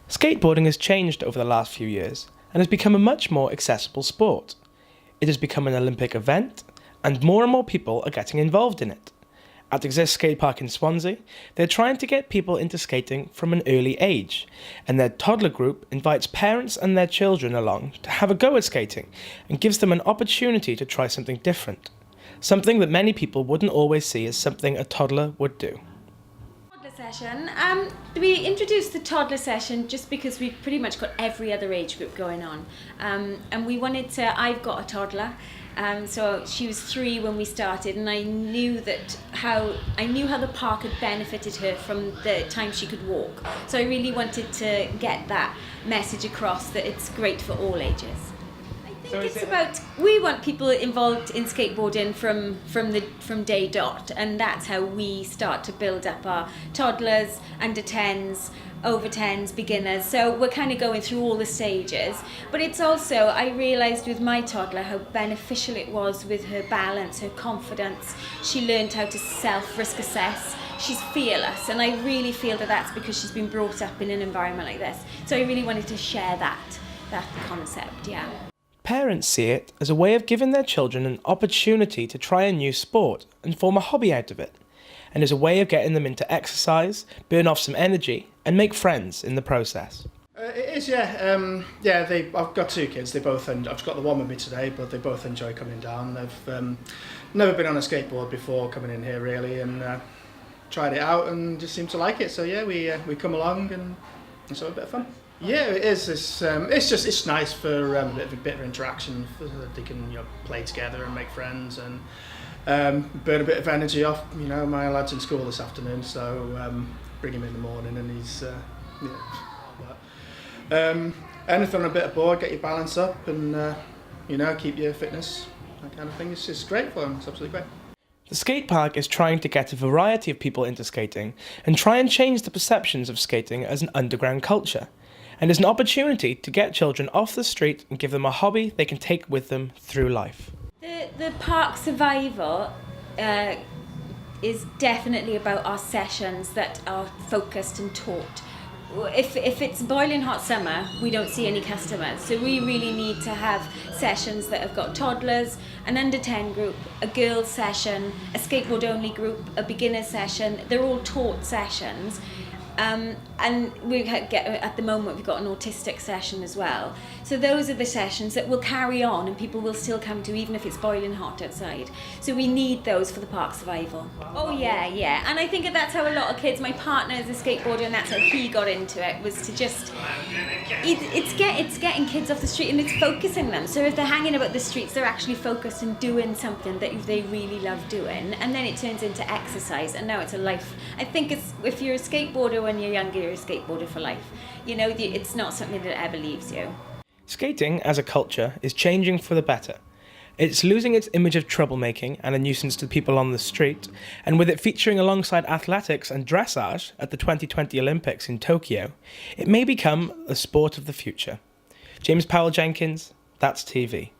Skateboarding has changed over the last few years and has become a much more accessible sport. It has become an Olympic event, and more people are getting involved in it. At Exist Skate Park in Swansea, they're trying to get people into skating from an early age, and their Toddler group invites parents and their children along to have a go at skating and gives them an opportunity to try something different, something that many people wouldn't always see as something a toddler would do. Session. We introduced the toddler session just because we've pretty much got every other age group going on, and we wanted to. I've got a toddler, so she was 3 when we started, and I knew how the park had benefited her from the time she could walk. So I really wanted to get that message across that it's great for all ages. We want people involved in skateboarding from day dot, and that's how we start to build up our toddlers, under 10s, over 10s, beginners. So we're kind of going through all the stages. But it's also, I realised with my toddler how beneficial it was with her balance, her confidence. She learned how to self-risk assess. She's fearless, and I really feel that that's because she's been brought up in an environment like this. So I really wanted to share that concept, yeah. Parents see it as a way of giving their children an opportunity to try a new sport and form a hobby out of it, and as a way of getting them into exercise, burn off some energy, and make friends in the process. It is, yeah. I've got 2 kids. I've got the one with me today, but they both enjoy coming down. They've never been on a skateboard before coming in here really, and tried it out and just seem to like it. So yeah, we come along and it's a bit of fun. Yeah, it is. It's nice for a bit of interaction, so that they can play together and make friends and burn a bit of energy off. My lad's in school this afternoon, so bring him in the morning and he's anything on a bit of board, get your balance up and keep your fitness, that kind of thing. It's just great for him. It's absolutely great. The skate park is trying to get a variety of people into skating and try and change the perceptions of skating as an underground culture, and is an opportunity to get children off the street and give them a hobby they can take with them through life. The park survival is definitely about our sessions that are focused and taught. If it's boiling hot summer, we don't see any customers, so we really need to have sessions that have got toddlers, an under 10 group, a girls session, a skateboard only group, a beginner session. They're all taught sessions. And at the moment we've got an autistic session as well. So those are the sessions that will carry on and people will still come to even if it's boiling hot outside. So we need those for the park survival. Oh yeah. And I think that's how a lot of kids, my partner is a skateboarder and that's how he got into it, was to just, it's getting kids off the street and it's focusing them. So if they're hanging about the streets, they're actually focused and doing something that they really love doing, and then it turns into exercise, and now it's a life. I think if you're a skateboarder when you're younger, you're a skateboarder for life. It's not something that ever leaves you. Skating as a culture is changing for the better. It's losing its image of troublemaking and a nuisance to people on the street, and with it featuring alongside athletics and dressage at the 2020 Olympics in Tokyo, it may become the sport of the future. James Powell Jenkins, That's TV.